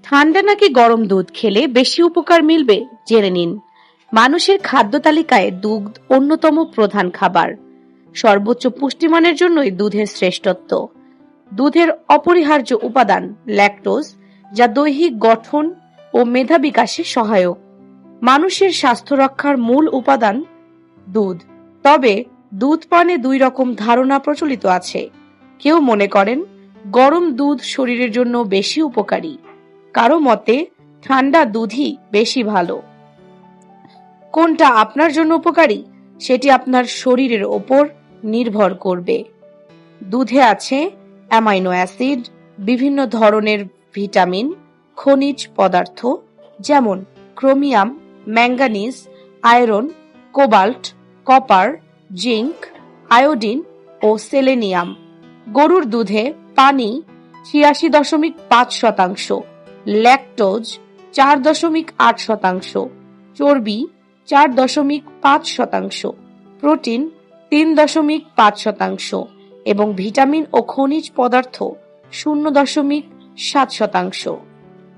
ঠান্ডা নাকি গরম দুধ খেলে বেশি উপকার মিলবে জেনে নিন। মানুষের খাদ্য তালিকায় দুধ অন্যতম প্রধান খাবার। সর্বোচ্চ পুষ্টিমানের জন্যই দুধের শ্রেষ্ঠত্ব। দুধের অপরিহার্য উপাদান ল্যাকটোজ, যা দৈহিক গঠন ও মেধা বিকাশে সহায়ক। মানুষের স্বাস্থ্য রক্ষার মূল উপাদান দুধ। তবে দুধ পানে দুই রকম ধারণা প্রচলিত আছে। কেউ মনে করেন গরম দুধ শরীরের জন্য বেশি উপকারী, কারো মতে ঠান্ডা দুধই বেশি ভালো। কোনটা আপনার জন্য উপকারী সেটি আপনার শরীরের ওপর নির্ভর করবে। দুধে আছে অ্যামাইনো অ্যাসিড, বিভিন্ন ধরনের ভিটামিন, খনিজ পদার্থ যেমন chromium, manganese, iron, cobalt, copper, zinc, iodine ও সেলেনিয়াম। গরুর দুধে পানি ৮৬.৫%, ল্যাকটোজ ৪.৮%, চর্বি ৪.৫%, প্রোটিন ৩.৫% এবং ভিটামিন ও খনিজ পদার্থ ০.৭%।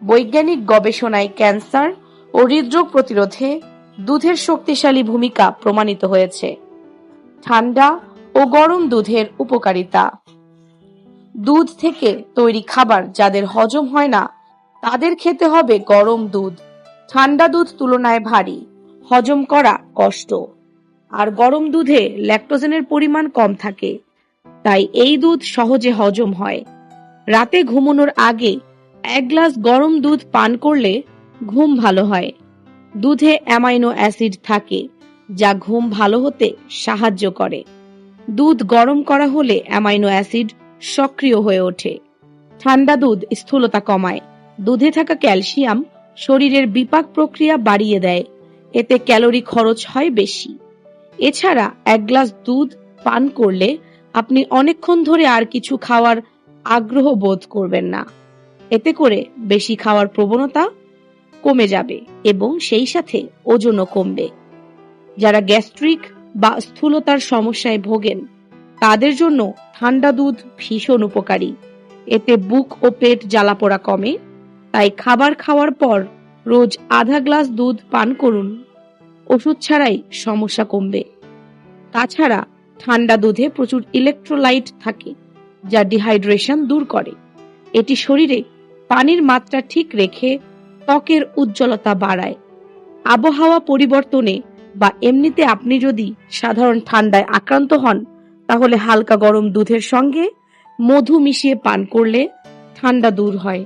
বৈজ্ঞানিক গবেষণায় ক্যান্সার ও হৃদরোগ প্রতিরোধে দুধের শক্তিশালী ভূমিকা প্রমাণিত হয়েছে। ঠান্ডা ও গরম দুধের উপকারিতা। দুধ থেকে তৈরি খাবার যাদের হজম হয় না তাদের খেতে হবে গরম দুধ। ঠান্ডা দুধ তুলনায় ভারী, হজম করা কষ্ট, আর গরম দুধে ল্যাকটোজেনের পরিমাণ কম থাকে, তাই এই দুধ সহজে হজম হয়। রাতে ঘুমানোর আগে ১ গ্লাস গরম দুধ পান করলে ঘুম ভালো হয়। দুধে অ্যামাইনো অ্যাসিড থাকে যা ঘুম ভালো হতে সাহায্য করে। দুধ গরম করা হলে অ্যামাইনো অ্যাসিড সক্রিয় হয়ে ওঠে। ঠান্ডা দুধ স্থূলতা কমায়। দুধে থাকা ক্যালসিয়াম শরীরের বিপাক প্রক্রিয়া বাড়িয়ে দেয়, এতে ক্যালোরি খরচ হয় বেশি। এছাড়া ১ গ্লাস দুধ পান করলে আপনি অনেকক্ষণ ধরে আর কিছু খাওয়ার আগ্রহ বোধ করবেন না। এতে করে বেশি খাওয়ার প্রবণতা কমে যাবে এবং সেই সাথে ওজনও কমবে। যারা গ্যাস্ট্রিক বা স্থূলতার সমস্যায় ভোগেন তাদের জন্য ঠান্ডা দুধ ভীষণ উপকারী। এতে বুক ও পেট জ্বালাপোড়া কমে, তাই খাবার খাওয়ার পর রোজ আধা গ্লাস দুধ পান করুন। ওষুধ ছাড়াই সমস্যা কমবে। তাছাড়া ঠান্ডা দুধে প্রচুর ইলেকট্রোলাইট থাকে যা ডিহাইড্রেশন দূর করে। এটি শরীরে পানির মাত্রা ঠিক রেখে ত্বকের উজ্জ্বলতা বাড়ায়। আবহাওয়া পরিবর্তনে বা এমনিতে আপনি যদি সাধারণ ঠান্ডায় আক্রান্ত হন তাহলে হালকা গরম দুধের সঙ্গে মধু মিশিয়ে পান করলে ঠান্ডা দূর হয়।